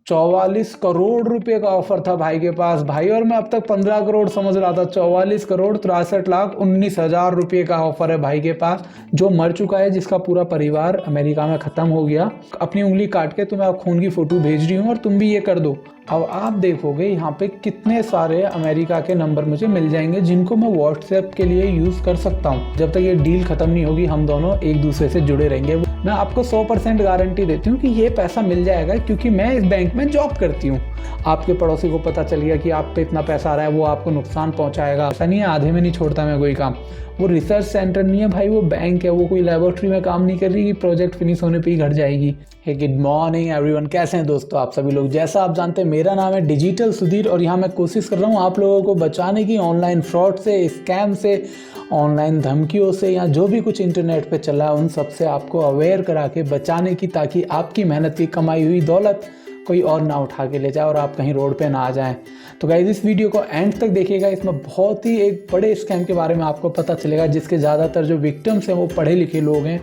44 करोड़ रुपए का ऑफर था भाई के पास भाई, और मैं अब तक 15 करोड़ समझ रहा था। 44 करोड़ 63,19,000 रुपए का ऑफर है भाई के पास, जो मर चुका है, जिसका पूरा परिवार अमेरिका में खत्म हो गया। अपनी उंगली काट के तुम्हें खून की फोटो भेज रही हूँ और तुम भी ये कर दो। अब आप देखोगे यहाँ पे कितने सारे अमेरिका के नंबर मुझे मिल जाएंगे जिनको मैं व्हाट्सएप के लिए यूज़ कर सकता हूँ। जब तक ये डील खत्म नहीं होगी हम दोनों एक दूसरे से जुड़े रहेंगे। मैं आपको 100% गारंटी देती हूँ कि ये पैसा मिल जाएगा, क्योंकि मैं इस बैंक में जॉब करती हूँ। आपके पड़ोसी को पता चल गया कि आप पे इतना पैसा आ रहा है, वो आपको नुकसान पहुँचाएगा। ऐसा नहीं है, आधे में नहीं छोड़ता मैं कोई काम। वो रिसर्च सेंटर नहीं है भाई, वो बैंक है। वो कोई लेबोरेटरी में काम नहीं कर रही कि प्रोजेक्ट फिनिश होने पे ही घट जाएगी। हे गुड मॉर्निंग एवरीवन, कैसे हैं दोस्तों आप सभी लोग। जैसा आप जानते हैं मेरा नाम है डिजिटल सुधीर, और यहाँ मैं कोशिश कर रहा हूँ आप लोगों को बचाने की ऑनलाइन फ्रॉड से, स्कैम से, ऑनलाइन धमकियों से, या जो भी कुछ इंटरनेट पे चला है उन सब से आपको अवेयर करा के बचाने की, ताकि आपकी मेहनत की कमाई हुई दौलत कोई और ना उठा के ले जाए और आप कहीं रोड पे ना आ जाएं। तो गाइस इस वीडियो को एंड तक देखिएगा, इसमें बहुत ही एक बड़े स्कैम के बारे में आपको पता चलेगा, जिसके ज़्यादातर जो विक्टिम्स हैं वो पढ़े लिखे लोग हैं।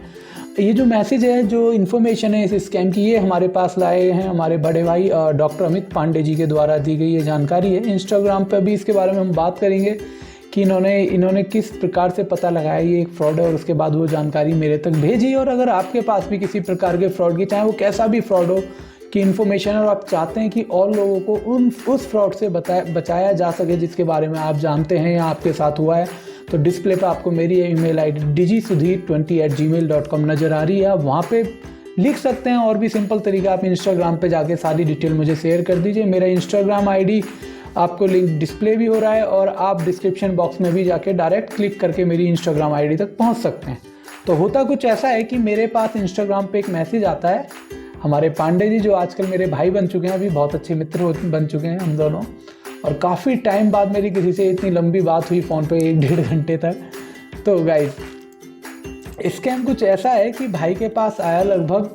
ये जो मैसेज है, जो इन्फॉर्मेशन है इस स्कैम की, ये हमारे पास लाए हैं हमारे बड़े भाई डॉक्टर अमित पांडे जी के द्वारा दी गई ये जानकारी है। इंस्टाग्राम पर भी इसके बारे में हम बात करेंगे कि इन्होंने किस प्रकार से पता लगाया ये एक फ्रॉड है, और उसके बाद वो जानकारी मेरे तक भेजी। और अगर आपके पास भी किसी प्रकार के फ्रॉड की, चाहे वो कैसा भी फ्रॉड हो, की इन्फॉर्मेशन और आप चाहते हैं कि और लोगों को उस फ्रॉड से बचाया जा सके जिसके बारे में आप जानते हैं या आपके साथ हुआ है, तो डिस्प्ले पे आपको मेरी ईमेल आईडी digisudhir20@gmail.com नज़र आ रही है। आप वहाँ पे लिख सकते हैं, और भी सिंपल तरीका, आप इंस्टाग्राम पे जाके सारी डिटेल मुझे शेयर कर दीजिए। मेरा इंस्टाग्राम आईडी आपको लिंक डिस्प्ले भी हो रहा है, और आप डिस्क्रिप्शन बॉक्स में भी जाके डायरेक्ट क्लिक करके मेरी इंस्टाग्राम आईडी तक पहुँच सकते हैं। तो होता कुछ ऐसा है कि मेरे पास इंस्टाग्राम पे एक मैसेज आता है। हमारे पांडे जी जो आजकल मेरे भाई बन चुके हैं, अभी बहुत अच्छे मित्र बन चुके हैं हम दोनों, और काफ़ी टाइम बाद मेरी किसी से इतनी लंबी बात हुई फ़ोन पे, 1-1.5 घंटे तक। तो गाइस स्कैम कुछ ऐसा है कि भाई के पास आया लगभग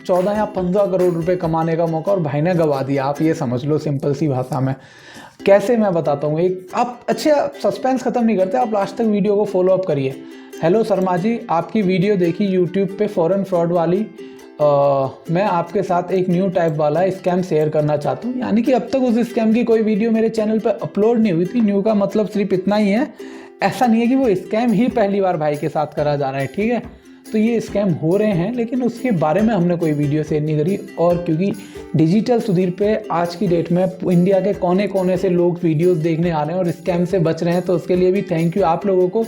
14 या 15 करोड़ रुपए कमाने का मौका, और भाई ने गवा दिया। आप ये समझ लो सिंपल सी भाषा में। कैसे मैं बताता हूँ, एक आप अच्छे सस्पेंस ख़त्म नहीं करते, आप लास्ट तक वीडियो को फॉलो अप करिए। हेलो शर्मा जी, आपकी वीडियो देखी यूट्यूब पे फॉरेन फ्रॉड वाली। मैं आपके साथ एक न्यू टाइप वाला स्कैम शेयर करना चाहता हूँ। यानी कि अब तक उस स्कैम की कोई वीडियो मेरे चैनल पर अपलोड नहीं हुई थी। न्यू का मतलब सिर्फ इतना ही है, ऐसा नहीं है कि वो स्कैम ही पहली बार भाई के साथ करा जा रहा है, ठीक है। तो ये स्कैम हो रहे हैं, लेकिन उसके बारे में हमने कोई वीडियो शेयर नहीं करी। और क्योंकि डिजिटल सुधीर पे आज की डेट में इंडिया के कोने कोने से लोग वीडियोस देखने आ रहे हैं और स्कैम से बच रहे हैं, तो उसके लिए भी थैंक यू आप लोगों को।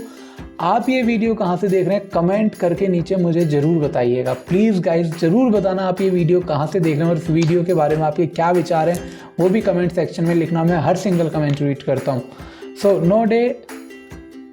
आप ये वीडियो कहाँ से देख रहे हैं कमेंट करके नीचे मुझे ज़रूर बताइएगा। प्लीज़ गाइज ज़रूर बताना आप ये वीडियो कहाँ से देख रहे हैं, और इस वीडियो के बारे में आपके क्या विचार हैं वो भी कमेंट सेक्शन में लिखना। मैं हर सिंगल कमेंट रीड करता हूँ। So nowadays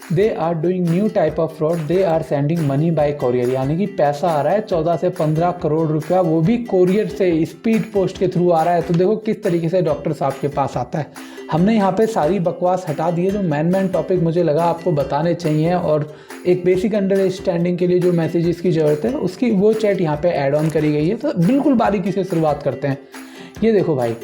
they are doing new type of fraud, they are sending money by courier. यानी कि पैसा आ रहा है 14 से 15 करोड़ रुपया, वो भी कोरियर से, स्पीड पोस्ट के थ्रू आ रहा है। तो देखो किस तरीके से डॉक्टर साहब के पास आता है। हमने यहाँ पे सारी बकवास हटा दी है, जो मेन टॉपिक मुझे लगा आपको बताने चाहिए, और एक बेसिक अंडरस्टैंडिंग के लिए जो मैसेजेस की ज़रूरत है उसकी वो चैट यहाँ पे ऐड ऑन करी गई है। तो बिल्कुल बारीकी से शुरुआत करते हैं। ये देखो भाई,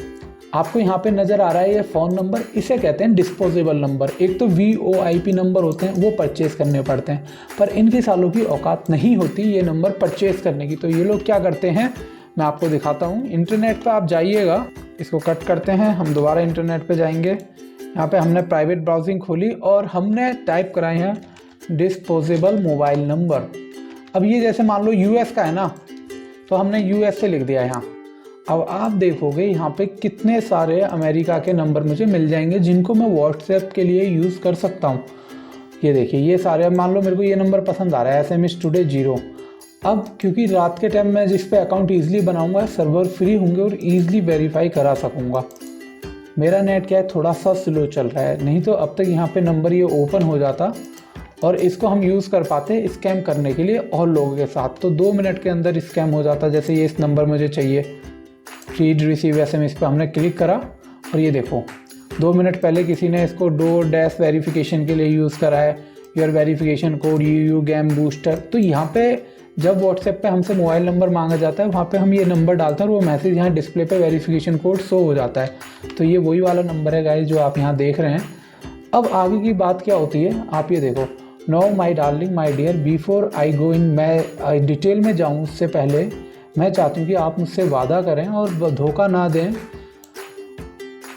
आपको यहाँ पे नज़र आ रहा है ये फ़ोन नंबर, इसे कहते हैं डिस्पोजेबल नंबर। एक तो VoIP नंबर होते हैं, वो परचेज़ करने पड़ते हैं, पर इनकी सालों की औकात नहीं होती ये नंबर परचेज़ करने की। तो ये लोग क्या करते हैं, मैं आपको दिखाता हूँ। इंटरनेट पे आप जाइएगा, इसको कट करते हैं, हम दोबारा इंटरनेट पे जाएंगे। यहाँ पे हमने प्राइवेट ब्राउजिंग खोली और हमने टाइप कराए हैं डिस्पोजेबल मोबाइल नंबर। अब ये जैसे मान लो US का है ना, तो हमने US से लिख दिया यहाँ। अब आप देखोगे यहाँ पे कितने सारे अमेरिका के नंबर मुझे मिल जाएंगे जिनको मैं व्हाट्सएप के लिए यूज़ कर सकता हूँ। ये देखिए ये सारे, अब मान लो मेरे को ये नंबर पसंद आ रहा है, SMS today 0। अब क्योंकि रात के टाइम मैं जिस पे अकाउंट ईजिली बनाऊंगा, सर्वर फ्री होंगे और ईजिली वेरीफाई करा सकूंगा। मेरा नेट क्या है, थोड़ा सा स्लो चल रहा है, नहीं तो अब तक यहाँ पे नंबर ये ओपन हो जाता और इसको हम यूज़ कर पाते स्कैम करने के लिए और लोगों के साथ। तो 2 मिनट के अंदर स्कैम हो जाता। जैसे ये इस नंबर मुझे चाहिए, रीड रिसीव SMS पे हमने क्लिक करा, और ये देखो 2 मिनट पहले किसी ने इसको DoorDash वेरिफिकेशन के लिए यूज़ करा है, your verification code you game booster. तो यहाँ पे जब व्हाट्सएप पे हमसे मोबाइल नंबर मांगा जाता है, वहाँ पे हम ये नंबर डालते हैं और वो मैसेज यहाँ डिस्प्ले पे वेरिफिकेशन कोड शो हो जाता है। तो ये वही वाला नंबर है गाइस जो आप यहाँ देख रहे हैं। अब आगे की बात क्या होती है, आप ये देखो, no my darling my dear, before I go in, मैं डिटेल में जाऊँ उससे पहले मैं चाहती हूँ कि आप मुझसे वादा करें और धोखा ना दें।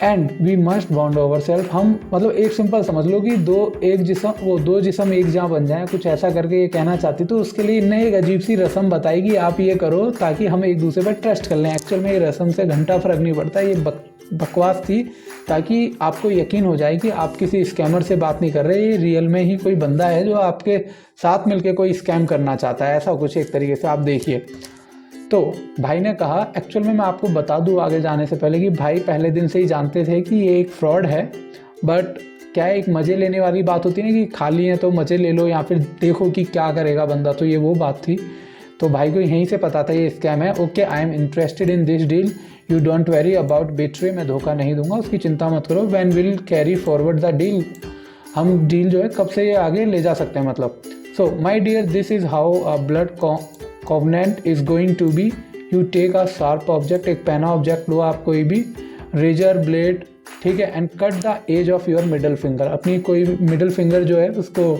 And we must bond over self. हम मतलब एक सिंपल समझ लो कि दो जिस्म एक जहाँ बन जाएं, कुछ ऐसा करके ये कहना चाहती। तो उसके लिए इनने एक अजीब सी रस्म बताई कि आप ये करो ताकि हम एक दूसरे पर ट्रस्ट कर लें। एक्चुअल में ये रस्म से घंटा फर्क नहीं पड़ता, ये बकवास थी ताकि आपको यकीन हो जाए कि आप किसी स्कैमर से बात नहीं कर रहे, ये रियल में ही कोई बंदा है जो आपके साथ मिलके कोई स्कैम करना चाहता है, ऐसा कुछ एक तरीके से आप देखिए। तो भाई ने कहा, एक्चुअल में मैं आपको बता दूं आगे जाने से पहले कि भाई पहले दिन से ही जानते थे कि ये एक फ्रॉड है, बट क्या एक मज़े लेने वाली बात होती है ना कि खाली है तो मज़े ले लो या फिर देखो कि क्या करेगा बंदा, तो ये वो बात थी। तो भाई को यहीं से पता था ये स्कैम है। Okay, I am interested in this deal, you don't worry about betray, मैं धोखा नहीं दूंगा, उसकी चिंता मत करो। When will carry forward the deal, हम डील जो है कब से ये आगे ले जा सकते हैं मतलब। So my dear, this is how a blood covenant is going to be, you take a sharp object, एक पेना ऑब्जेक्ट लो आप कोई भी, रेजर ब्लेड, ठीक है, and cut the edge of your middle finger, अपनी कोई मिडल फिंगर जो है उसको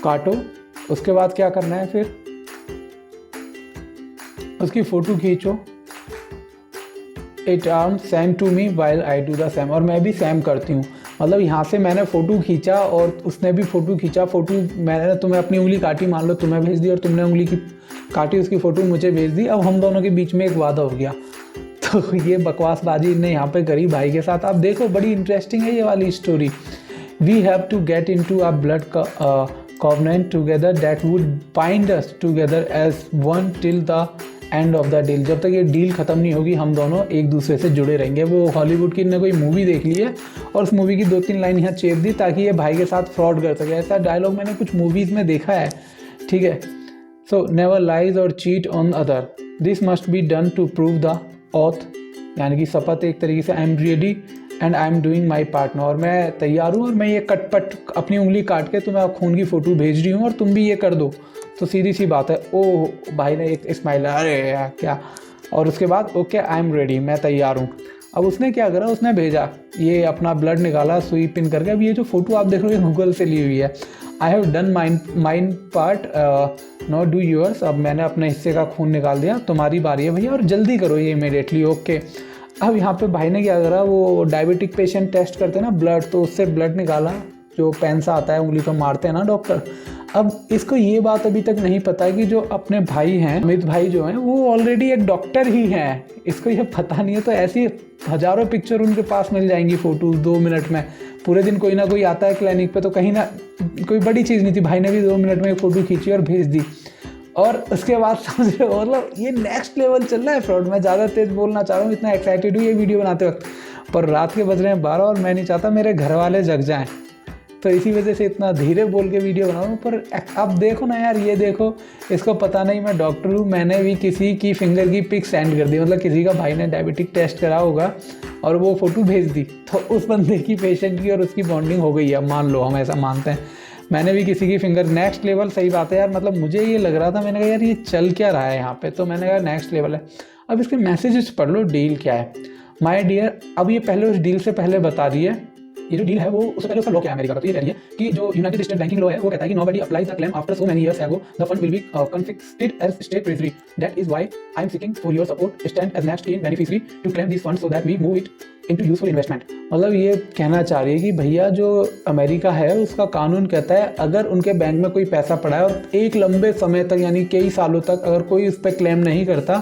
काटो। उसके बाद क्या करना है, फिर उसकी फोटो खींचो। It arm same to me while I do the same, और मैं भी सेम करती हूँ। मतलब यहाँ से मैंने फ़ोटो खींचा और उसने भी फ़ोटो खींचा। फ़ोटो मैंने तुम्हें अपनी उंगली काटी, मान लो तुम्हें भेज दी, और तुमने उंगली की काटी, उसकी फ़ोटो मुझे भेज दी। अब हम दोनों के बीच में एक वादा हो गया। तो ये बकवासबाजी इन्हें यहाँ पे करी भाई के साथ। आप देखो बड़ी इंटरेस्टिंग है ये वाली story. We have to get in to a blood covenant together that would bind us together as one till the end of the deal. जब तक ये डील ख़त्म नहीं होगी हम दोनों एक दूसरे से जुड़े रहेंगे। वो हॉलीवुड की ने कोई मूवी देख ली है और उस मूवी की 2-3 लाइन यहाँ चेप दी ताकि ये भाई के साथ फ्रॉड कर सके। ऐसा डायलॉग मैंने कुछ मूवीज़ में देखा है, ठीक है। सो नेवर लाइज और cheat on other, this must be done to prove the oath, यानी कि शपथ एक तरीके से। I am ready and I am doing my partner, और मैं तैयार हूँ और मैं ये कटपट अपनी उंगली काट के तुम्हें खून की फ़ोटो भेज रही हूँ और तुम भी ये कर दो। तो सीधी सी बात है। ओह, भाई ने एक स्माइल, अरे यार क्या, और उसके बाद ओके आई एम रेडी, मैं तैयार हूँ। अब उसने क्या करा, उसने भेजा ये अपना ब्लड निकाला सुई पिन करके। अब ये जो फोटो आप देख रहे हो गूगल से ली हुई है। I have done mine part, no do yours, अब मैंने अपने हिस्से का खून निकाल दिया, तुम्हारी बारी है भैया और जल्दी करो ये इमीडिएटली। ओके, अब यहाँ पे भाई ने क्या करा, वो डायबिटिक पेशेंट टेस्ट करते हैं ना ब्लड, तो उससे ब्लड निकाला, जो पेन सा आता है उंगली पर मारते हैं ना डॉक्टर। अब इसको ये बात अभी तक नहीं पता कि जो अपने भाई हैं अमित भाई जो हैं वो ऑलरेडी एक डॉक्टर ही हैं, इसको ये पता नहीं है। तो ऐसी हज़ारों पिक्चर उनके पास मिल जाएंगी, फ़ोटोज़ 2 मिनट में। पूरे दिन कोई ना कोई आता है क्लिनिक पे, तो कहीं ना कोई बड़ी चीज़ नहीं थी, भाई ने भी 2 मिनट में एक फ़ोटो खींची और भेज दी। और उसके बाद समझ रहे हो, मतलब ये नेक्स्ट लेवल चल रहा है फ्रॉड। मैं ज़्यादा तेज़ बोलना चाह रहा हूँ, इतना एक्साइटेड हूँ ये वीडियो बनाते वक्त, पर रात के बज रहे हैं 12 और मैं नहीं चाहता मेरे घर वाले जग जाएँ, तो इसी वजह से इतना धीरे बोल के वीडियो बना रहा हूँ। पर अब देखो ना यार, ये देखो, इसको पता नहीं मैं डॉक्टर हूँ, मैंने भी किसी की फिंगर की पिक सेंड कर दी, मतलब किसी का भाई ने डायबिटिक टेस्ट करा होगा और वो फ़ोटो भेज दी, तो उस बंदे की पेशेंट की और उसकी बॉन्डिंग हो गई है, मान लो, हम ऐसा मानते हैं। मैंने भी किसी की फिंगर, नेक्स्ट लेवल, सही बात है यार। मतलब मुझे ये लग रहा था, मैंने कहा यार ये चल क्या रहा है यहाँ पे, तो मैंने कहा नेक्स्ट लेवल है। अब इसके मैसेजेस पढ़ लो, डील क्या है। माय डियर, अब ये पहले उस डील से पहले बता रही है, ये जो डील है वो उससे पहले उसका लॉ क्या है अमेरिका का, तो ये कह रही है कि जो यूनाइटेड स्टेट बैंकिंग लॉ है वो कहता है कि nobody applies the claim after so many years ago, the fund will be confiscated as state treasury, that is why I am seeking for your support, stand as next in beneficiary to claim this fund so that we move it into useful investment. मतलब ये कहना चाह रही है कि भैया जो America है उसका कानून कहता है अगर उनके बैंक में कोई पैसा पड़ा है और एक लंबे समय तक यानी कई सालों तक अगर कोई उस पर क्लेम नहीं करता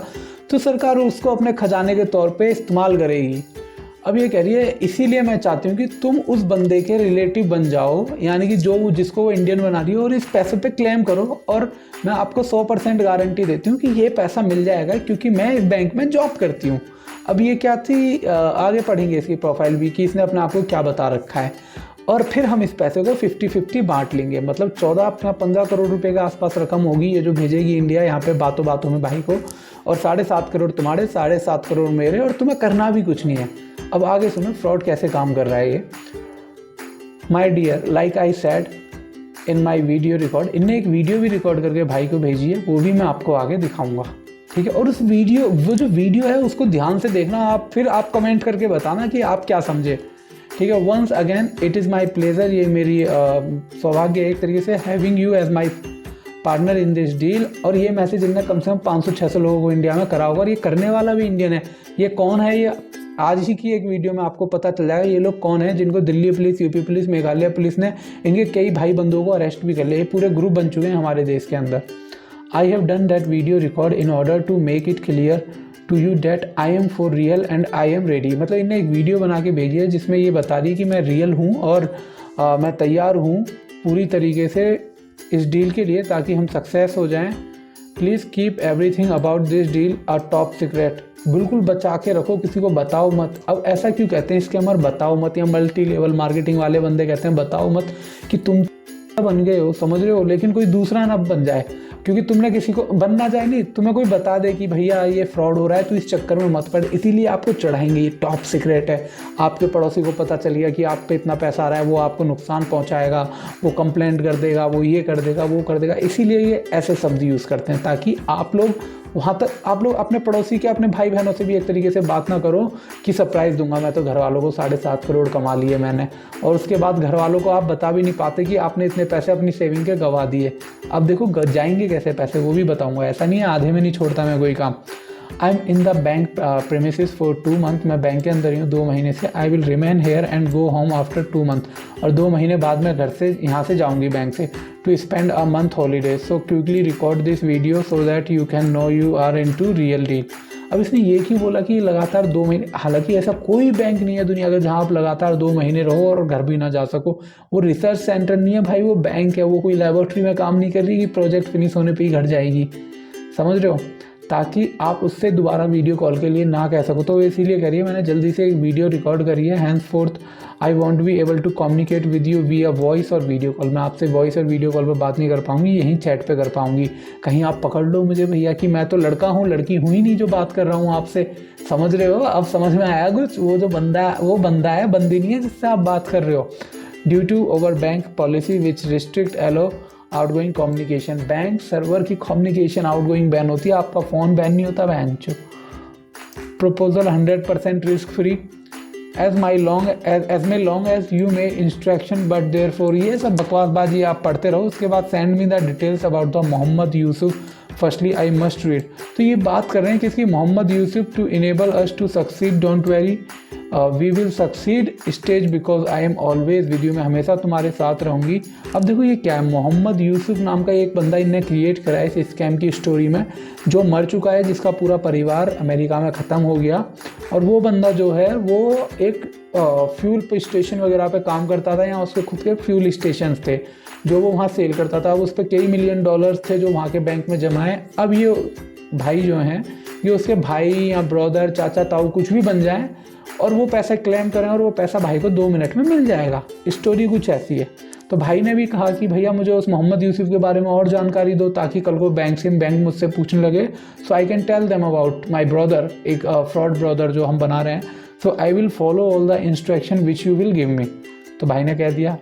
तो सरकार उसको अपने खजाने के तौर पे इस्तेमाल करेगी। अब ये कह रही है इसीलिए मैं चाहती हूँ कि तुम उस बंदे के रिलेटिव बन जाओ, यानी कि जो जिसको वो इंडियन बना रही हो, और इस पैसे पे क्लेम करो और मैं आपको 100% गारंटी देती हूँ कि ये पैसा मिल जाएगा क्योंकि मैं इस बैंक में जॉब करती हूँ। अब ये क्या थी, आगे पढ़ेंगे इसकी प्रोफाइल भी कि इसने अपने आप को क्या बता रखा है, और फिर हम इस पैसे को 50-50 बांट लेंगे। मतलब 14-15 करोड़ रुपए के आसपास रकम होगी ये जो भेजेगी इंडिया यहाँ पे बातों बातों में भाई को, और 7.5 करोड़ तुम्हारे, 7.5 करोड़ मेरे, और तुम्हें करना भी कुछ नहीं है। अब आगे सुनो फ्रॉड कैसे काम कर रहा है ये। My dear, like I said in my video record, इनने एक वीडियो भी रिकॉर्ड करके भाई को भेजी है, वो भी मैं आपको आगे दिखाऊंगा, ठीक है। और उस वीडियो, वो जो वीडियो है उसको ध्यान से देखना आप, फिर आप कमेंट करके बताना कि आप क्या समझे, ठीक है। Once again it is my pleasure, ये मेरी सौभाग्य है एक तरीके से, having you as my partner in this deal. और ये मैसेज इनने कम से कम 500-600 लोगों को इंडिया में करा होगा, और ये करने वाला भी इंडियन है। ये कौन है, ये आज ही की एक वीडियो में आपको पता चल जाएगा ये लोग कौन है, जिनको Delhi police, UP police, Meghalaya police ने इनके कई भाई बंधुओं को अरेस्ट भी कर लिया। ये पूरे ग्रुप बन चुके हैं हमारे देश के अंदर। I have done that video record in order to make it clear to you that I am for real and I am ready. मतलब इन्हें एक वीडियो बना के भेजी है जिसमें ये बता रही है कि मैं रियल हूँ और मैं तैयार हूँ पूरी तरीके से इस डील के लिए, ताकि हम सक्सेस हो जाएं। Please keep everything about this deal a top secret. बिल्कुल बचा के रखो, किसी को बताओ मत। अब ऐसा क्यों कहते हैं स्कैमर, बताओ मत, या मल्टी लेवल मार्केटिंग वाले बंदे कहते हैं बताओ मत, कि तुम बन गए हो, समझ रहे हो, लेकिन कोई दूसरा ना बन जाए। क्योंकि तुमने किसी को बनना चाहे नहीं, तुम्हें कोई बता दे कि भैया ये फ्रॉड हो रहा है, तो इस चक्कर में मत पड़, इसीलिए आपको चढ़ाएंगे। ये टॉप सीक्रेट है। आपके पड़ोसी को पता चल गया कि आप पे इतना पैसा आ रहा है, वो आपको नुकसान पहुंचाएगा, वो कंप्लेंट कर देगा, वो ये कर देगा, वो कर देगा। इसीलिए ये ऐसे शब्द यूज़ करते हैं, ताकि आप लोग वहाँ तक, आप लोग अपने पड़ोसी के, अपने भाई बहनों से भी एक तरीके से बात ना करो कि सरप्राइज़ दूंगा मैं तो घर वालों को, 7.5 करोड़ कमा लिए मैंने, और उसके बाद घर वालों को आप बता भी नहीं पाते कि आपने इतने पैसे अपनी सेविंग के गंवा दिए। अब देखो जाएंगे कैसे पैसे, वो भी बताऊंगा। ऐसा नहीं है आधे में नहीं छोड़ता मैं कोई काम। I am in the bank premises for 2 month. मैं बैंक के अंदर ही हूँ 2 महीने से। I will remain here and go home after 2 month. और 2 महीने बाद मैं घर से, यहाँ से जाऊँगी बैंक से, to spend a month holiday. So quickly record this video so that you can know you are in to real deal. अब इसने ये क्यों बोला कि लगातार 2 महीने, हालांकि ऐसा कोई बैंक नहीं है दुनिया का जहाँ आप लगातार 2 महीने रहो और घर भी ना जा सको। वो रिसर्च सेंटर नहीं है भाई, वो बैंक है। वो कोई लेबोरेटरी में काम नहीं कर रही कि प्रोजेक्ट फिनिश होने पे ही घर जाएगी, समझ रहे हो, ताकि आप उससे दोबारा वीडियो कॉल के लिए ना कह सको। तो इसीलिए करिए, मैंने जल्दी से एक वीडियो रिकॉर्ड करी है। Henceforth I won't be able to communicate with you via voice और वीडियो कॉल। मैं आपसे वॉइस और वीडियो कॉल पर बात नहीं कर पाऊंगी, यहीं चैट पे कर पाऊंगी। कहीं आप पकड़ लो मुझे भैया कि मैं तो लड़का हूँ, लड़की हूँ ही नहीं जो बात कर रहा हूँ आपसे, समझ रहे हो। अब समझ में आया कुछ, वो जो बंदा, वो बंदा है, बंदी नहीं है जिससे आप बात कर रहे हो। Due to over bank policy which restrict allow outgoing communication. Bank server की कम्युनिकेशन आउटगोइंग बैन होती है, आपका फ़ोन बैन नहीं होता बहन चो। Proposal 100% risk free as my long as you may instruction but there for. ये सब बकवासबाजी आप पढ़ते रहो। उसके बाद send me the details about the Mohammed Yusuf firstly I must read. तो ये बात कर रहे हैं किसकी, Mohammad Yusuf. To enable us to succeed don't worry we will succeed stage because I am always with you. मैं हमेशा तुम्हारे साथ रहूँगी। अब देखो ये क्या है, मोहम्मद यूसुफ नाम का एक बंदा इनने क्रिएट करा है इस स्कैम की स्टोरी में, जो मर चुका है, जिसका पूरा परिवार अमेरिका में ख़त्म हो गया। और वो बंदा जो है वो एक फ्यूल स्टेशन वगैरह पे काम करता था, या उसके खुद के फ्यूल स्टेशन थे जो वो वहाँ सेल करता था। अब उस पर कई मिलियन डॉलर्स थे जो वहाँ के बैंक में जमा है। अब ये भाई जो हैं, ये उसके भाई या ब्रदर, चाचा, ताऊ कुछ भी बन जाएं और वो पैसा क्लेम करें, और वो पैसा भाई को 2 मिनट में मिल जाएगा। स्टोरी कुछ ऐसी है। तो भाई ने भी कहा कि भैया मुझे उस मोहम्मद यूसुफ के बारे में और जानकारी दो, ताकि कल को बैंक मुझसे पूछने लगे, so I can tell them about my brother, एक फ्रॉड ब्रदर जो हम बना रहे हैं। So I will follow all the instruction which you will give me. तो भाई ने कह दिया,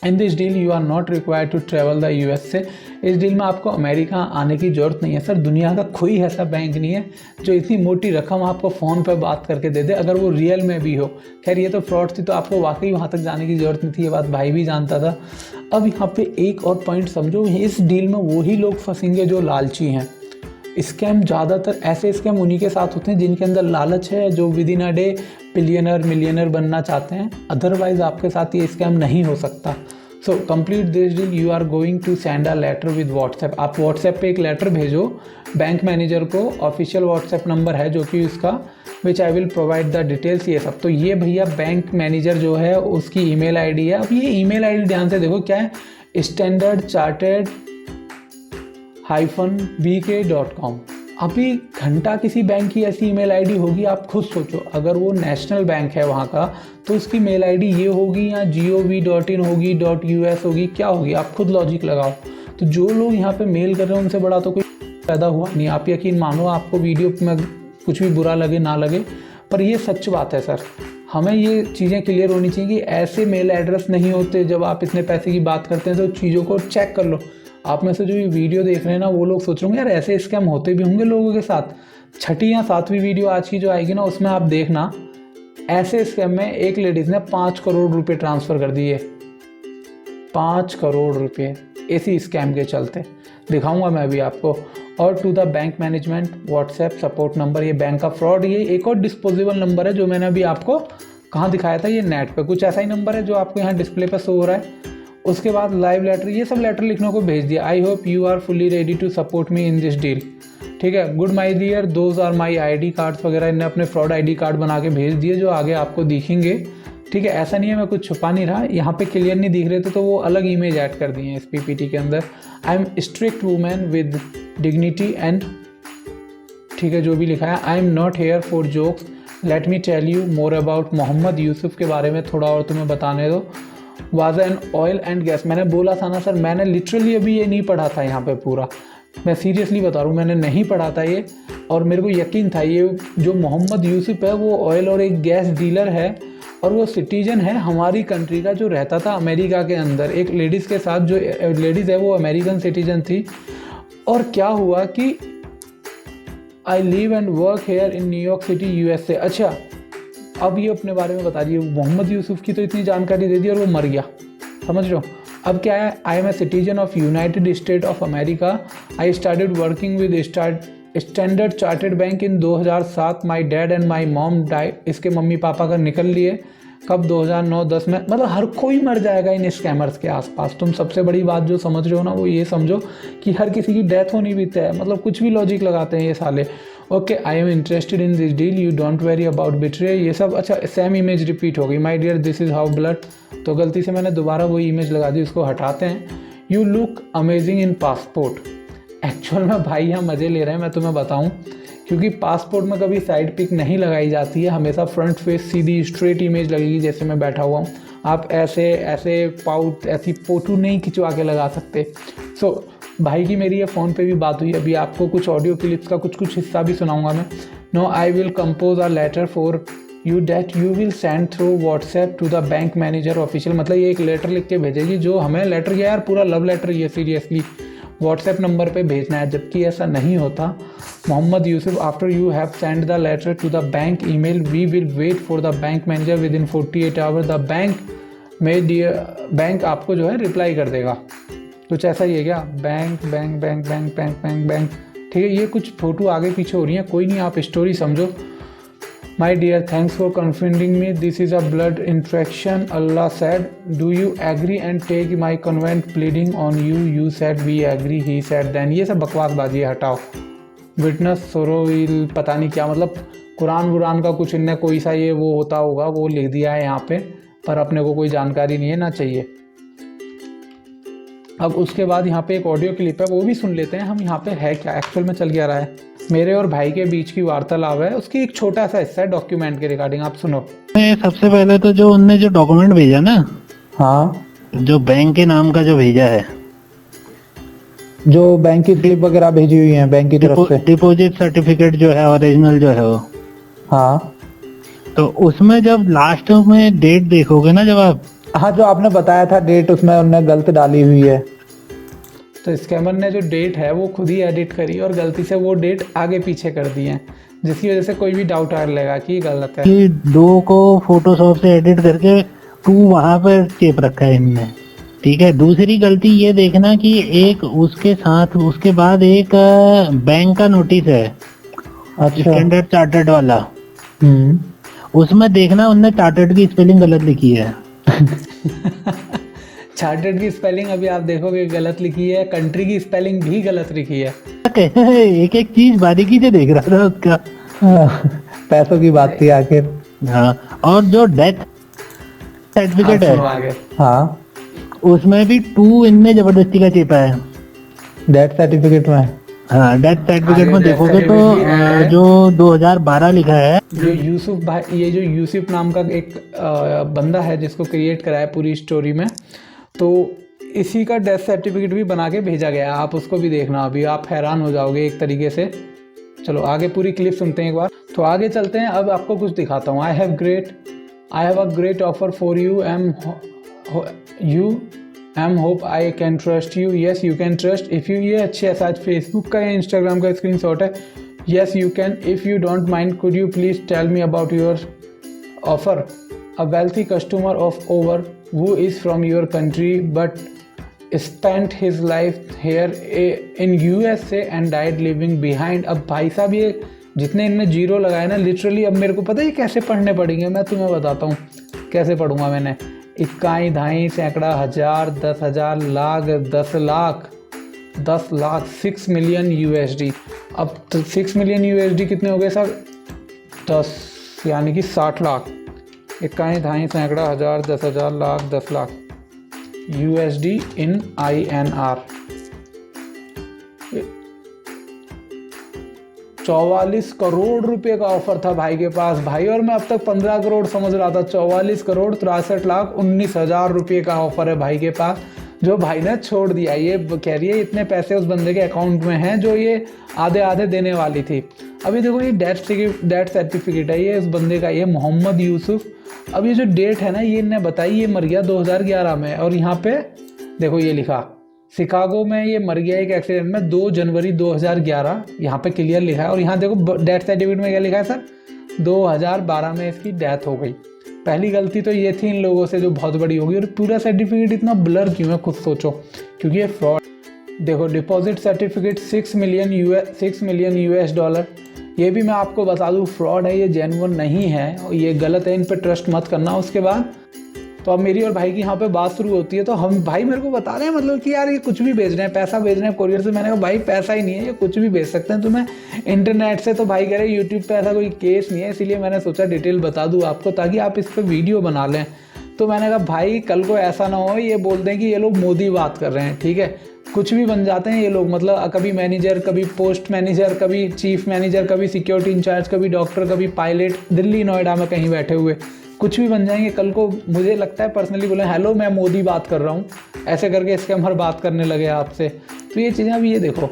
in this deal you are not required to travel the US से। इस डील में आपको अमेरिका आने की ज़रूरत नहीं है। सर दुनिया का कोई ऐसा बैंक नहीं है जो इतनी मोटी रकम आपको फ़ोन पर बात करके दे दे, अगर वो रियल में भी हो। खैर ये तो फ्रॉड थी, तो आपको वाकई वहाँ तक जाने की ज़रूरत नहीं थी, ये बात भाई भी जानता था। अब यहाँ पे एक और पॉइंट समझो, इस डील में वही लोग फंसेंगे जो लालची हैं। स्कैम ज़्यादातर ऐसे स्कैम उन्हीं के साथ होते हैं जिनके अंदर लालच है, जो with in a day billionaire millionaire बनना चाहते हैं। अदरवाइज आपके साथ ये स्कैम नहीं हो सकता। So complete this deal you are going to send a letter with WhatsApp. आप व्हाट्सएप पे एक लेटर भेजो बैंक मैनेजर को, ऑफिशियल व्हाट्सएप नंबर है जो कि उसका, which I will provide the details. ये सब तो ये भैया बैंक मैनेजर जो है उसकी ईमेल आईडी है। अब ये ईमेल आईडी ध्यान से देखो क्या है, स्टैंडर्ड चार्टर्ड -bk.com। अभी घंटा किसी बैंक की ऐसी ईमेल आईडी होगी, आप खुद सोचो। अगर वो नेशनल बैंक है वहाँ का, तो उसकी मेल आईडी ये होगी, या gov.in होगी, .us होगी, क्या होगी, आप खुद लॉजिक लगाओ। तो जो लोग यहाँ पे मेल कर रहे हैं उनसे बड़ा तो कोई पैदा हुआ नहीं। आप यकीन मानो, आपको वीडियो में कुछ भी बुरा लगे ना लगे, पर ये सच बात है सर। हमें ये चीज़ें क्लियर होनी चाहिए कि ऐसे मेल एड्रेस नहीं होते। जब आप इतने पैसे की बात करते हैं तो चीज़ों को चेक कर लो। आप में से जो ये वीडियो देख रहे हैं ना, वो लोग सोच रहे होंगे यार ऐसे स्कैम होते भी होंगे लोगों के साथ। 6ठी या 7वीं वीडियो आज की जो आएगी ना, उसमें आप देखना, ऐसे स्कैम में एक लेडीज़ ने 5 करोड़ रुपए ट्रांसफ़र कर दिए। 5 करोड़ रुपए इसी स्कैम के चलते। दिखाऊंगा मैं अभी आपको। और to the bank management WhatsApp support number, ये बैंक का फ्रॉड, ये एक और डिस्पोजेबल नंबर है जो मैंने अभी आपको कहाँ दिखाया था, ये नेट पे कुछ ऐसा ही नंबर है जो आपको यहाँ डिस्प्ले पर शो हो रहा है। उसके बाद लाइव लेटर, ये सब लेटर लिखने को भेज दिया। I hope you are fully ready to support me in this deal, ठीक है। Good my dear, those are my ID cards वगैरह, इन्हें अपने फ्रॉड ID कार्ड बना के भेज दिए जो आगे आपको दिखेंगे, ठीक है। ऐसा नहीं है मैं कुछ छुपा नहीं रहा, यहाँ पे क्लियर नहीं दिख रहे थे तो वो अलग इमेज ऐड कर दिए हैं इस PPT के अंदर। I am strict women with dignity and, ठीक है, जो भी लिखा है। I am not here for jokes, let me tell you more about Mohammed Yusuf के बारे में थोड़ा और तुम्हें बताने दो। Was an oil and gas, मैंने बोला था ना सर, मैंने लिटरली अभी ये नहीं पढ़ा था यहाँ पे पूरा, मैं सीरियसली बता रहा हूँ, मैंने नहीं पढ़ा था ये, और मेरे को यकीन था ये जो मोहम्मद यूसुफ है वो ऑयल और एक गैस डीलर है, और वो सिटीजन है हमारी कंट्री का जो रहता था अमेरिका के अंदर एक लेडीज़ के साथ, जो लेडीज़ है वो अमेरिकन सिटीजन थी। और क्या हुआ कि I live and work here in New York city USA। अच्छा, अब ये अपने बारे में बता दिए, मोहम्मद यूसुफ की तो इतनी जानकारी दे दी और वो मर गया, समझ रहे हो। अब क्या है, I am a citizen of United State of America, I started working with Standard Chartered bank in 2007, my dad and my mom died, इसके मम्मी पापा का निकल लिए कब, 2009-10 में। मतलब हर कोई मर जाएगा इन स्कैमर्स के आसपास। तुम सबसे बड़ी बात जो समझ रहे हो ना वो ये समझो कि हर किसी की डेथ होनी भी तय है, मतलब कुछ भी लॉजिक लगाते हैं ये साले। Okay, I am interested in this deal, you don't worry about betray, ये सब। अच्छा, सेम इमेज रिपीट हो गई, my dear this is how blood, तो गलती से मैंने दोबारा वही इमेज लगा दी, उसको हटाते हैं। You look amazing in passport, actual में भाई यहाँ मज़े ले रहे हैं, मैं तुम्हें बताऊँ, क्योंकि पासपोर्ट में कभी साइड पिक नहीं लगाई जाती है, हमेशा फ्रंट फेस सीधी स्ट्रेट इमेज लगेगी जैसे मैं बैठा हुआ हूँ। आप ऐसे ऐसे पाउट ऐसी फोटो नहीं खिंचवा के लगा सकते। सो भाई की मेरी ये फ़ोन पे भी बात हुई, अभी आपको कुछ ऑडियो क्लिप्स का कुछ हिस्सा भी सुनाऊंगा मैं। No, I will compose a letter for you that you will send through WhatsApp to the bank manager official, मतलब ये एक लेटर लिख के भेजेगी जो हमें लेटर, यार पूरा लव लेटर ये सीरियसली व्हाट्सएप नंबर पे भेजना है, जबकि ऐसा नहीं होता। Mohammed Yusuf, after you have send the letter to the bank email, we will wait for the bank manager within 48 hour, the bank आपको जो है रिप्लाई कर देगा। कुछ ऐसा ही है क्या, bank bank bank bank bank bank bank, ठीक है। ये कुछ फोटो आगे पीछे हो रही है, कोई नहीं, आप स्टोरी समझो। My dear, thanks for confirming me, this is a blood interaction, Allah said, do you agree and take my convent pleading on you, you said we agree, he said then, ये सब बकवासबाजी है, हटाओ। विटनेस सोरोविल, पता नहीं क्या, मतलब कुरान का कुछ इनने कोई सा ये वो होता होगा, वो लिख दिया है यहाँ पे, पर अपने को कोई जानकारी नहीं है ना चाहिए। अब उसके बाद यहाँ पे एक ऑडियो क्लिप है, वो भी सुन लेते हैं हम, यहाँ पे है क्या एक्चुअल में चल क्या रहा है। मेरे और भाई के बीच की वार्तालाप है, उसकी एक छोटा सा हिस्सा है डॉक्यूमेंट के रिगार्डिंग, आप सुनो। सबसे पहले तो जो उनने जो डॉक्यूमेंट भेजा ना, हाँ, जो बैंक के नाम का जो भेजा है, जो बैंक की क्लिप वगैरह भेजी हुई है बैंक की तरफ से, डिपॉजिट सर्टिफिकेट जो है ओरिजिनल जो है वो, हाँ, तो उसमें जब लास्ट में डेट देखोगे ना, जब आप, हाँ, जो आपने बताया था डेट उसमें उन्होंने गलत डाली हुई है, तो स्कैमर ने जो डेट है वो खुद ही एडिट करी और गलती से वो डेट आगे पीछे कर दी है, जिसकी वजह से कोई भी डाउट आ लेगा कि गलत है। कि 2 को फोटोशॉप से एडिट करके 2 वहां पर चेप रखा है इनने, ठीक है। दूसरी गलती ये देखना कि एक उसके साथ उसके बाद एक बैंक का नोटिस है, अच्छा, स्टैंडर्ड चार्टर्ड वाला, उसमें देखना उनने चार्टर्ड की स्पेलिंग गलत लिखी है। चार्टर्ड की स्पेलिंग अभी आप देखोगे गलत लिखी है, कंट्री की स्पेलिंग भी गलत लिखी है। एक एक चीज बारीकी से देख रहा था उसका। पैसों की बात थी आखिर। हाँ, और जो डेथ सर्टिफिकेट है, हाँ, उसमें भी 2 इनने जबरदस्ती का चेपा है डेथ सर्टिफिकेट में। हाँ, डेथ सर्टिफिकेट में देखोगे तो जो 2012 लिखा है, जो यूसुफ भाई, ये जो यूसुफ नाम का एक बंदा है जिसको क्रिएट करा है पूरी स्टोरी में, तो इसी का डेथ सर्टिफिकेट भी बना के भेजा गया है, आप उसको भी देखना, अभी आप हैरान हो जाओगे एक तरीके से। चलो आगे पूरी क्लिप सुनते हैं एक बार, तो आगे चलते हैं। अब आपको कुछ दिखाता हूँ। I have a great offer for you, am hope I can trust you, yes you can trust if you, ये अच्छे है, शायद फेसबुक का या इंस्टाग्राम का स्क्रीनशॉट है। Yes you can, if you don't mind could you please tell me about your offer, a wealthy customer of over who is from your country but spent his life here in USA and died living behind. अब भाई साहब ये जितने इनमें zero लगाए ना, literally अब मेरे को पता है ये कैसे पढ़ने पड़ेंगे, मैं तुम्हें बताता हूँ कैसे पढ़ूंगा मैंने। इक्काई, धाई, सैकड़ा, हजार, 10,000, लाख, 10 लाख, 10 लाख, 6 मिलियन USD। अब 6 मिलियन USD कितने हो गए सर? 10 यानी कि 60 लाख। इक्काई, धाई, सैकड़ा, हजार, 10,000, लाख, 10 लाख USD इन INR। 44 करोड़ रुपए का ऑफर था भाई के पास भाई, और मैं अब तक 15 करोड़ समझ रहा था। 44 करोड़ 63 लाख 19,000 रुपये का ऑफर है भाई के पास, जो भाई ने छोड़ दिया। ये कह रही है इतने पैसे उस बंदे के अकाउंट में हैं जो ये आधे आधे देने वाली थी। अभी देखो ये डेथ सर्टिफिकेट है ये उस बंदे का, ये मोहम्मद यूसुफ। अब ये जो डेट है ना ये इन्हें बताई, ये मर गया 2011 में, और यहाँ पे देखो ये लिखा शिकागो में ये मर गया एक एक्सीडेंट में 2 जनवरी 2011, यहाँ पे क्लियर लिखा है। और यहाँ देखो डेथ सर्टिफिकेट में क्या लिखा है सर? 2012 में इसकी डेथ हो गई। पहली गलती तो ये थी इन लोगों से जो बहुत बड़ी होगी। और पूरा सर्टिफिकेट इतना ब्लर क्यों है खुद सोचो, क्योंकि ये फ्रॉड। देखो डिपॉजिट सर्टिफिकेट 6 मिलियन US$, ये भी मैं आपको बता दूँ फ्रॉड है, ये जेन्युइन नहीं है, ये गलत है, इन पर ट्रस्ट मत करना। उसके बाद तो अब मेरी और भाई की यहाँ पे बात शुरू होती है, तो हम भाई मेरे को बता रहे हैं मतलब कि यार ये कुछ भी भेज रहे हैं, पैसा भेज रहे हैं कोरियर से। मैंने कहा भाई पैसा ही नहीं है, ये कुछ भी भेज सकते हैं तुम्हें इंटरनेट से। तो भाई कह रहे यूट्यूब पे ऐसा कोई केस नहीं है, इसीलिए मैंने सोचा डिटेल बता दूँ आपको ताकि आप इस पर वीडियो बना लें। तो मैंने कहा भाई कल को ऐसा ना हो ये बोल दें कि ये लोग मोदी बात कर रहे हैं, ठीक है। कुछ भी बन जाते हैं ये लोग, मतलब कभी मैनेजर, कभी पोस्ट मैनेजर, कभी चीफ मैनेजर, कभी सिक्योरिटी इंचार्ज, कभी डॉक्टर, कभी पायलट, दिल्ली नोएडा में कहीं बैठे हुए कुछ भी बन जाएंगे। कल को मुझे लगता है पर्सनली बोले हेलो मैं मोदी बात कर रहा हूँ, ऐसे करके स्कैमर बात करने लगे आपसे। तो ये चीज़ें अभी ये देखो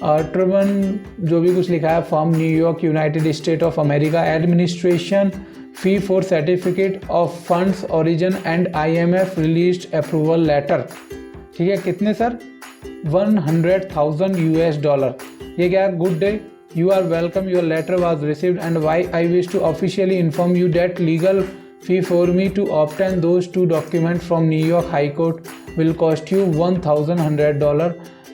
ट्रिबन जो भी कुछ लिखा है, from New York United State of America, administration fee for certificate of funds origin and IMF released approval letter. ठीक है, कितने सर? 100,000 US$। ये क्या है? Good day, you are welcome, your letter was received and why I wish to officially inform you that legal fee for me to obtain those 2 documents from New York High Court will cost you $1,100.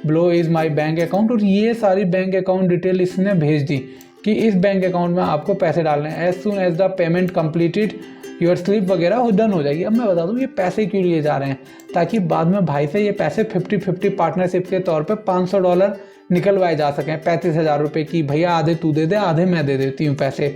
below is my bank account। और ये सारी bank account detail इसने भेज दी कि इस bank account में आपको पैसे डालने हैं। As soon as the payment completed your slip वगैरह डन हो जाएगी। अब मैं बता दूँ ये पैसे क्यों लिए जा रहे हैं, ताकि बाद में भाई से ये पैसे 50-50 पार्टनरशिप के तौर पे $500 निकलवाए जा सकें। 35,000 रुपये की, भैया आधे तू दे दे आधे मैं दे देती हूँ पैसे।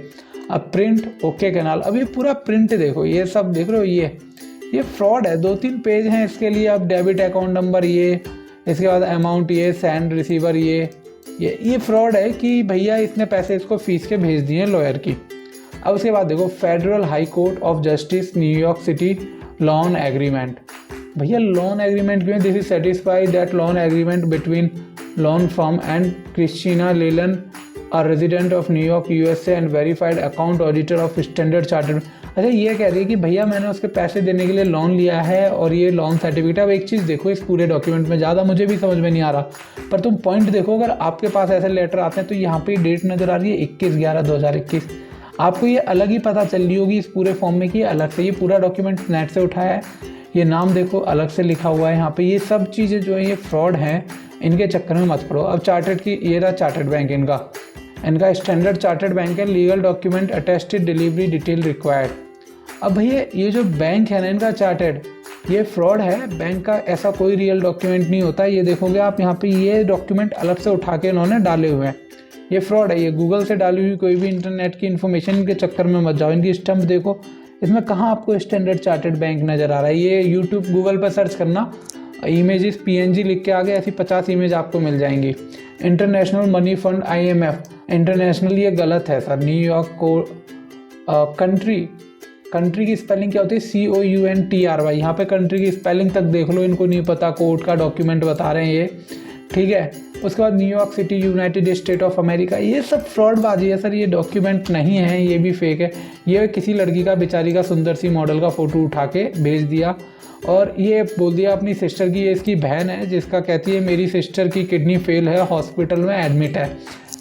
अब प्रिंट ओके कैनाल, अब ये पूरा प्रिंट देखो, ये सब देख रहे हो, ये फ्रॉड है। 2-3 पेज हैं इसके लिए। अब डेबिट अकाउंट नंबर ये, इसके बाद अमाउंट ये, सेंड रिसीवर ये फ्रॉड है कि भैया इसने पैसे इसको फीस के भेज दिए लॉयर की। अब उसके बाद देखो federal high court of justice New York city loan agreement. भैया लोन एग्रीमेंट क्यों? This is satisfied that loan agreement between loan firm and Christina Leland, a resident of New York, USA and verified account auditor of Standard Chartered। अच्छा ये कह रही है कि भैया मैंने उसके पैसे देने के लिए लोन लिया है और ये लोन सर्टिफिकेट। अब एक चीज़ देखो इस पूरे डॉक्यूमेंट में, ज़्यादा मुझे भी समझ में नहीं आ रहा, पर तुम पॉइंट देखो। अगर आपके पास ऐसे लेटर आते हैं तो यहाँ पे डेट नज़र आ रही है 21/11/2021। आपको ये अलग ही पता चल रही होगी इस पूरे फॉर्म में कि अलग से ये पूरा डॉक्यूमेंट नेट से उठाया है। ये नाम देखो अलग से लिखा हुआ है यहाँ पे। ये सब चीज़ें जो है ये फ्रॉड हैं, इनके चक्कर में मत पड़ो। अब चार्टर्ड की, ये रहा चार्टर्ड बैंक इनका स्टैंडर्ड चार्टर्ड बैंक है। Legal document attested delivery detail required. अब भैया ये जो बैंक है ना इनका चार्टर्ड, ये फ्रॉड है। बैंक का ऐसा कोई रियल डॉक्यूमेंट नहीं होता। ये देखोगे आप यहाँ पे ये डॉक्यूमेंट अलग से उठा के इन्होंने डाले हुए हैं, ये फ्रॉड है। ये गूगल से डाली हुई कोई भी इंटरनेट की इन्फॉर्मेशन के चक्कर में मत जाओ। इनकी स्टम्प देखो, इसमें कहाँ आपको स्टैंडर्ड चार्टर्ड बैंक नज़र आ रहा है। ये यूट्यूब गूगल पर सर्च करना, इमेजेस PNG लिख के आगे ऐसी 50 इमेज आपको मिल जाएंगी। International money fund IMF, international ये गलत है सर। न्यूयॉर्क को कंट्री की स्पेलिंग क्या होती है? COUNTRY। यहाँ पे कंट्री की स्पेलिंग तक देख लो, इनको नहीं पता। कोर्ट का डॉक्यूमेंट बता रहे हैं ये, ठीक है। उसके बाद New York city United State of America, ये सब फ्रॉडबाजी है सर। ये डॉक्यूमेंट नहीं है, ये भी फेक है। ये किसी लड़की का बेचारी का सुंदर सी मॉडल का फ़ोटो उठा के भेज दिया और ये बोल दिया अपनी सिस्टर की, ये इसकी बहन है जिसका कहती है मेरी सिस्टर की किडनी फेल है, हॉस्पिटल में एडमिट है।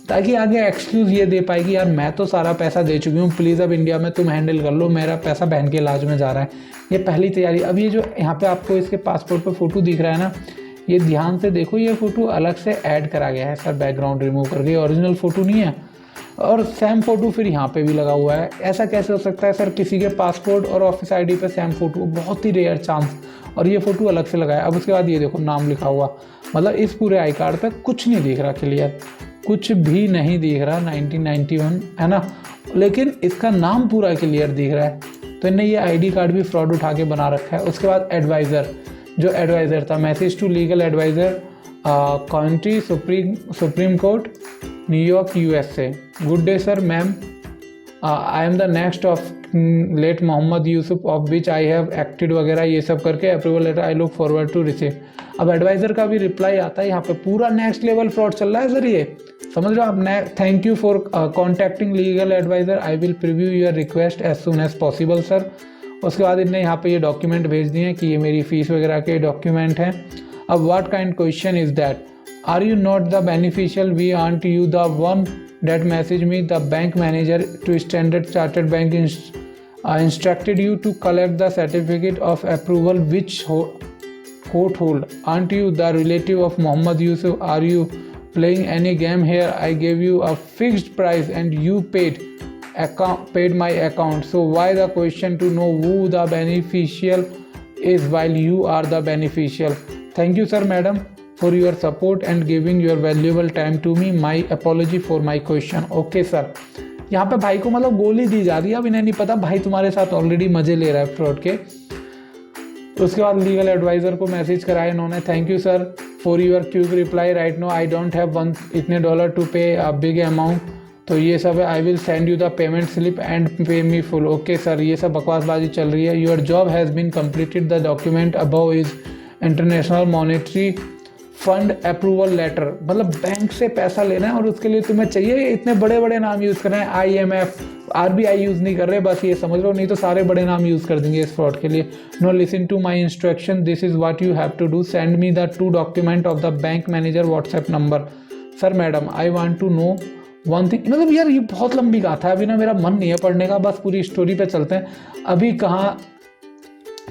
ताकि आगे एक्सक्यूज़ ये दे पाएगी, यार मैं तो सारा पैसा दे चुकी हूँ, प्लीज़ अब इंडिया में तुम हैंडल कर लो, मेरा पैसा बहन के इलाज में जा रहा है। ये पहली तैयारी। अब ये जो यहाँ पे आपको इसके पासपोर्ट पे फ़ोटो दिख रहा है ना, ये ध्यान से देखो, ये फ़ोटो अलग से ऐड करा गया है सर, बैकग्राउंड रिमूव करके, ओरिजिनल फ़ोटो नहीं है। और सेम फ़ोटो फिर यहाँ पे भी लगा हुआ है। ऐसा कैसे हो सकता है सर, किसी के पासपोर्ट और ऑफिस आईडी पे सेम फ़ोटो, बहुत ही रेयर चांस, और ये फ़ोटो अलग से लगाया। अब उसके बाद ये देखो नाम लिखा हुआ, मतलब इस पूरे आई कार्ड पे कुछ नहीं दिख रहा क्लियर, कुछ भी नहीं दिख रहा, 1991 है ना, लेकिन इसका नाम पूरा क्लियर दिख रहा है। तो इन्हें ये आईडी कार्ड भी फ्रॉड उठा के बना रखा है। उसके बाद एडवाइज़र, जो एडवाइज़र था, message to legal adviser, county supreme court, New York USA। Good day sir ma'am, I am the next of late Mohammed Yusuf of which I have acted वगैरह, ये सब करके approval letter I look forward to receive. अब adviser का भी reply आता है यहाँ पे, पूरा नेक्स्ट लेवल फ्रॉड चल रहा है सर ये, समझ रहे हो आप। Thank you for contacting legal adviser, I will preview your request as soon as possible sir. उसके बाद इनने यहाँ पे ये डॉक्यूमेंट भेज दिए हैं कि ये मेरी फ़ीस वगैरह के डॉक्यूमेंट हैं। अब what kind question is that, are you not the beneficial, we aren't you the one that message me, the bank manager to Standard Chartered Bank instructed you to collect the certificate of approval which court hold. Aren't you the relative of Mohammad Yusuf? Are you playing any game here? I gave you a fixed price and you paid my account. So why the question to know who the beneficial is while you are the beneficial? Thank you sir madam for your support and giving your valuable time to me. My apology for my question. Okay sir। यहाँ पे भाई को मतलब गोली दी जा रही है, अब इन्हें नहीं पता भाई तुम्हारे साथ ऑलरेडी मजे ले रहा है फ्रॉड के। उसके बाद लीगल एडवाइज़र को मैसेज कराया इन्होंने, thank you sir for your quick reply, right no I don't have इतने dollar to pay a big amount, तो ये सब है, I will send you the payment slip and pay me full. Okay sir, ये सब बकवासबाजी चल रही है। Your job has been completed, the document above is International Monetary Fund approval letter, मतलब बैंक से पैसा लेना है और उसके लिए तुम्हें चाहिए इतने बड़े बड़े नाम यूज़ करना है, IMF RBI यूज़ नहीं कर रहे, बस ये समझ लो, नहीं तो सारे बड़े नाम यूज़ कर देंगे इस फ्रॉड के लिए। No listen to my instruction, this is what you have to do, send me the 2 document of the bank manager WhatsApp number. Sir madam I want to know one thing, मतलब यार ये बहुत लंबी गाथा है, अभी ना मेरा मन नहीं है पढ़ने का, बस पूरी स्टोरी पे चलते हैं। अभी कहाँ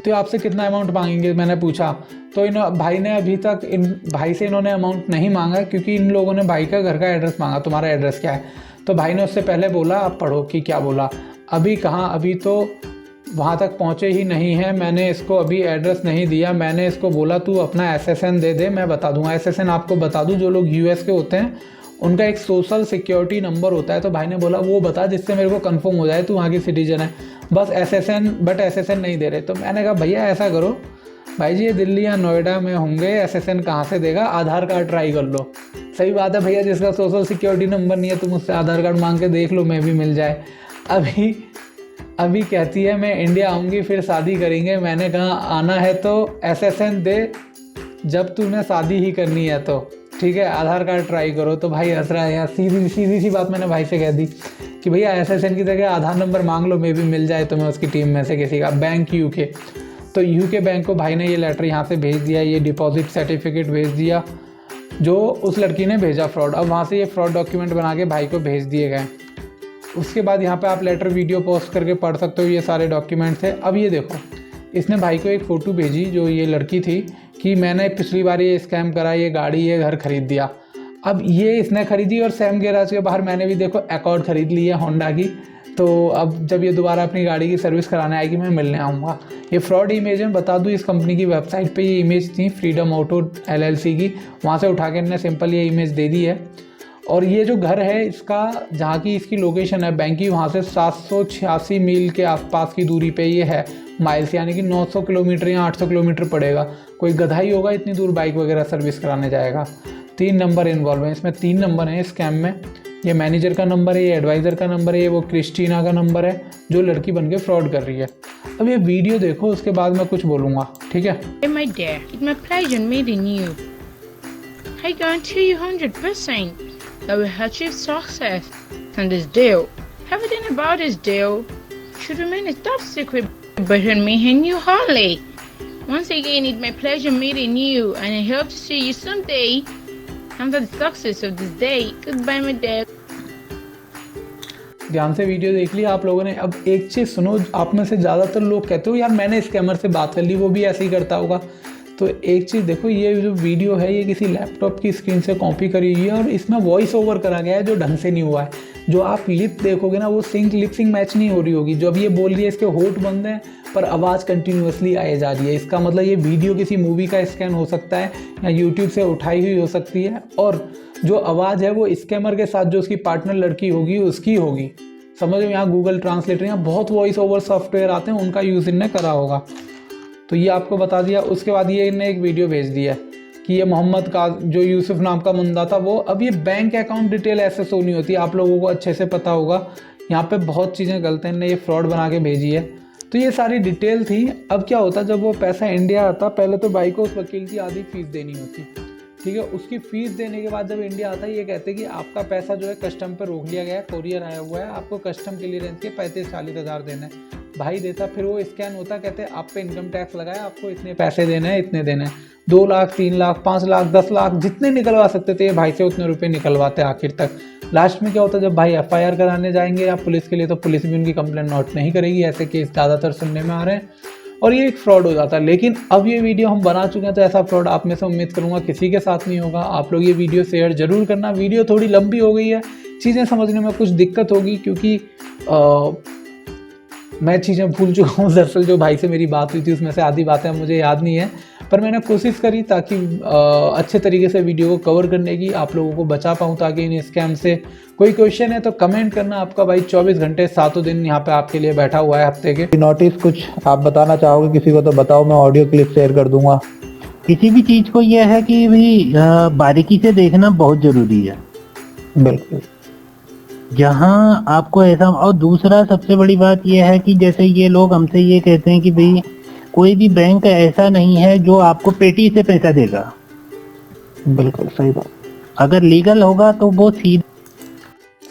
तो आपसे कितना अमाउंट मांगेंगे मैंने पूछा, तो इन भाई ने अभी तक इन भाई से इन्होंने अमाउंट नहीं मांगा, क्योंकि इन लोगों ने भाई का घर का एड्रेस मांगा, तुम्हारा एड्रेस क्या है, तो भाई ने उससे पहले बोला आप पढ़ो कि क्या बोला। अभी कहाँ, अभी तो वहाँ तक पहुँचे ही नहीं है, मैंने इसको अभी एड्रेस नहीं दिया, मैंने इसको बोला तू अपना SSN दे दे, मैं बता दूंगा। SSN आपको बता दूं, जो लोग US के होते हैं उनका एक सोशल सिक्योरिटी नंबर होता है, तो भाई ने बोला वो बता जिससे मेरे को कंफर्म हो जाए तू वहाँ की सिटीजन है, बस SSN, बट SSN नहीं दे रहे। तो मैंने कहा भैया ऐसा करो भाई जी, ये दिल्ली या नोएडा में होंगे, SSN कहाँ से देगा, आधार कार्ड ट्राई कर लो। सही बात है भैया, जिसका सोशल सिक्योरिटी नंबर नहीं है तुम उससे आधार कार्ड मांग के देख लो, मैं भी मिल जाए। अभी कहती है मैं इंडिया आऊँगी फिर शादी करेंगे, मैंने कहा आना है तो SSN दे, जब तूने शादी ही करनी है तो ठीक है, आधार कार्ड ट्राई करो। तो भाई हंस रहा है यार, सीधी सी बात मैंने भाई से कह दी कि भैया SSN की जगह आधार नंबर मांग लो, मे भी मिल जाए तुम्हें उसकी टीम में से किसी का। बैंक UK, तो UK बैंक को भाई ने ये लेटर यहाँ से भेज दिया, ये डिपॉजिट सर्टिफिकेट भेज दिया जो उस लड़की ने भेजा फ्रॉड। अब वहाँ से ये फ्रॉड डॉक्यूमेंट बना के भाई को भेज दिए गए। उसके बाद यहाँ पे आप लेटर वीडियो पोस्ट करके पढ़ सकते हो, ये सारे डॉक्यूमेंट थे। अब ये देखो, इसने भाई को एक फ़ोटो भेजी जो ये लड़की थी कि मैंने पिछली बार ये स्कैम करा, ये गाड़ी ये घर खरीद दिया। अब ये इसने खरीदी और सैम गैराज के बाहर मैंने भी देखो अकॉर्ड खरीद ली है होंडा की। तो अब जब ये दोबारा अपनी गाड़ी की सर्विस कराने आएगी मैं मिलने आऊँगा। ये फ्रॉड इमेज है, बता दूँ इस कंपनी की वेबसाइट पे ये इमेज थी फ्रीडम ऑटो LLC की, वहाँ से उठा के इन्होंने सिंपल ये इमेज दे दी है। और ये जो घर है इसका, जहाँ की इसकी लोकेशन है बैंक की, वहाँ से 786 मील के आसपास की दूरी पे ये है, माइल्स, यानी कि 900 किलोमीटर या 800 किलोमीटर पड़ेगा। कोई गधा ही होगा इतनी दूर बाइक वगैरह सर्विस कराने जाएगा। 3 नंबर इन्वॉल्व हैं इसमें, 3 नंबर हैं स्कैम में। ये मैनेजर का नंबर है, ये एडवाइज़र का नंबर है, ये वो क्रिस्टीना का नंबर है जो लड़की बन के फ्रॉड कर रही है। अब ये वीडियो देखो, उसके बाद मैं कुछ बोलूँगा, ठीक है। My dear, it's my pleasure meeting you. I guarantee you 100% that we have achieved success on this deal. Everything about this deal should remain a top secret between me and you, Harley. Once again, it's my pleasure meeting you, and I hope to see you someday and for the success of this day. Goodbye, my dad. ध्यान से video देख ली आप लोगों ने। अब एक चीज़ सुनो, आप में से ज़्यादातर लोग कहते हो यार मैंने स्कैमर से बात कर ली, वो भी ऐसे ही करता होगा। तो एक चीज़ देखो, ये जो वीडियो है ये किसी लैपटॉप की स्क्रीन से कॉपी करी हुई है और इसमें वॉइस ओवर करा गया है जो ढंग से नहीं हुआ है। जो आप लिप देखोगे ना वो लिप सिंक मैच नहीं हो रही होगी। जो अब ये बोल रही है इसके होठ बंद हैं पर आवाज़ कंटिन्यूअसली आए जा रही है। इसका मतलब ये वीडियो किसी मूवी का स्कैन हो सकता है या यूट्यूब से उठाई हुई हो सकती है, और जो आवाज़ है वो स्कैमर के साथ जो उसकी पार्टनर लड़की होगी उसकी होगी। समझ लो, यहाँ गूगल ट्रांसलेटर, यहाँ बहुत वॉइस ओवर सॉफ्टवेयर आते हैं, उनका यूज़ इनने करा होगा। तो ये आपको बता दिया। उसके बाद ये इनने एक वीडियो भेज दिया कि ये मोहम्मद का जो यूसुफ नाम का मुंदा था वो, अब ये बैंक अकाउंट डिटेल ऐसे शो नहीं होती, आप लोगों को अच्छे से पता होगा। यहाँ पे बहुत चीज़ें गलत हैं, इनने ये फ्रॉड बना के भेजी है। तो ये सारी डिटेल थी। अब क्या होता जब वो पैसा इंडिया आता, पहले तो भाई को उस वकील की आधी फीस देनी होती, ठीक है। उसकी फीस देने के बाद जब इंडिया आता है ये कहते हैं कि आपका पैसा जो है कस्टम पे रोक लिया गया है, कोरियर आया हुआ है, आपको कस्टम क्लियरेंस के 35-40 हज़ार देना है। भाई देता, फिर वो स्कैन होता, कहते हैं आप पे इनकम टैक्स लगाया, आपको इतने पैसे देने हैं, इतने देने हैं। 2 लाख 3 लाख 5 लाख 10 लाख जितने निकलवा सकते थे भाई से उतने रुपए निकलवाते आखिर तक। लास्ट में क्या होता है जब भाई FIR कराने जाएंगे या पुलिस के लिए, तो पुलिस भी उनकी कंप्लेंट नोट नहीं करेगी। ऐसे केस ज़्यादातर सुनने में आ रहे हैं और ये एक फ्रॉड हो जाता है। लेकिन अब ये वीडियो हम बना चुके हैं तो ऐसा फ्रॉड आप में से उम्मीद करूँगा किसी के साथ नहीं होगा। आप लोग ये वीडियो शेयर जरूर करना। वीडियो थोड़ी लंबी हो गई है, चीज़ें समझने में कुछ दिक्कत होगी क्योंकि मैं चीज़ें भूल चुका हूँ। दरअसल जो भाई से मेरी बात हुई थी उसमें से आधी बातें मुझे याद नहीं है, पर मैंने कोशिश करी ताकि अच्छे तरीके से वीडियो को कवर करने की, आप लोगों को बचा पाऊँ ताकि इन स्कैम से। कोई क्वेश्चन है तो कमेंट करना। आपका भाई 24 घंटे 7 दिन यहाँ पे आपके लिए बैठा हुआ है हफ्ते के। नोटिस कुछ आप बताना चाहोगे किसी को तो बताओ, मैं ऑडियो क्लिप शेयर कर दूंगा। किसी भी चीज को यह है कि भाई बारीकी से देखना बहुत जरूरी है। बिल्कुल। जहां आपको ऐसा, और दूसरा सबसे बड़ी बात यह है कि जैसे ये लोग हमसे ये कहते हैं कि भाई कोई भी बैंक ऐसा नहीं है जो आपको पेटी से पैसा देगा। बिल्कुल सही बात। अगर लीगल होगा तो वो सीधा,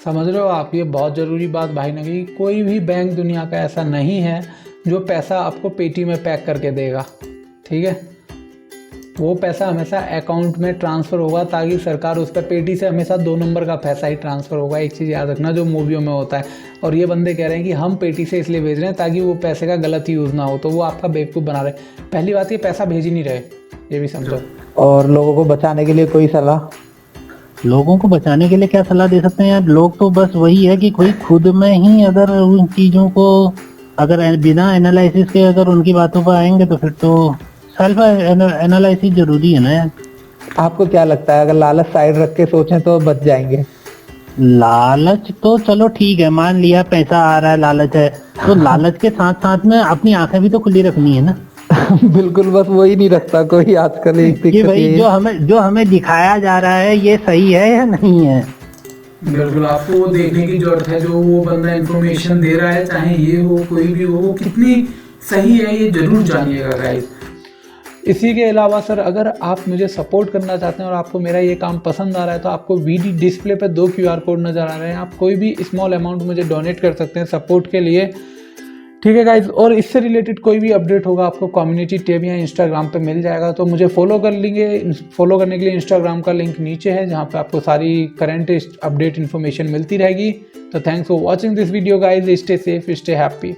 समझ रहे हो आप, ये बहुत ज़रूरी बात भाई ने कही। कोई भी बैंक दुनिया का ऐसा नहीं है जो पैसा आपको पेटी में पैक करके देगा, ठीक है। वो पैसा हमेशा अकाउंट में ट्रांसफ़र होगा ताकि सरकार उस पर, पेटी से हमेशा 2 नंबर का पैसा ही ट्रांसफ़र होगा। एक चीज़ याद रखना जो मूवियों में होता है। और ये बंदे कह रहे हैं कि हम पेटी से इसलिए भेज रहे हैं ताकि वो पैसे का गलत यूज़ ना हो, तो वो आपका बेवकूफ़ बना रहे। पहली बात ये पैसा भेज ही नहीं रहे, ये भी समझो। और लोगों को बचाने के लिए कोई सलाह? लोगों को बचाने के लिए क्या सलाह दे सकते हैं यार। लोग तो बस वही है कि कोई खुद में ही अगर उन चीज़ों को अगर बिना एनालिसिस के अगर उनकी बातों पर आएंगे तो फिर तो सेल्फ एनालिसिस जरूरी है ना यार। आपको क्या लगता है अगर लालच साइड रख के सोचें तो बच जाएंगे? लालच तो चलो ठीक है, मान लिया पैसा आ रहा है, लालच है, तो लालच के साथ साथ में अपनी आंखें भी तो खुली रखनी है ना। बिल्कुल, बस वही नहीं रखता कोई आजकल। एक कि भाई जो हमें दिखाया जा रहा है ये सही है या नहीं है। बिल्कुल, आपको वो देखने की जरूरत है जो वो बंदा इन्फॉर्मेशन दे रहा है, चाहे ये हो कोई भी हो, वो कितनी सही है ये जरूर जानिएगा गाइस। इसी के अलावा सर, अगर आप मुझे सपोर्ट करना चाहते हैं और आपको मेरा ये काम पसंद आ रहा है तो आपको वीडियो डिस्प्ले पर 2 QR कोड नज़र आ रहे हैं। आप कोई भी स्मॉल अमाउंट मुझे डोनेट कर सकते हैं सपोर्ट के लिए, ठीक है गाइज। और इससे रिलेटेड कोई भी अपडेट होगा आपको कम्युनिटी टैब या इंस्टाग्राम पे मिल जाएगा, तो मुझे फॉलो कर लेंगे। फॉलो करने के लिए इंस्टाग्राम का लिंक नीचे है जहाँ पे आपको सारी करंट अपडेट इन्फॉर्मेशन मिलती रहेगी। तो thanks for watching this video guys. Stay safe, stay happy.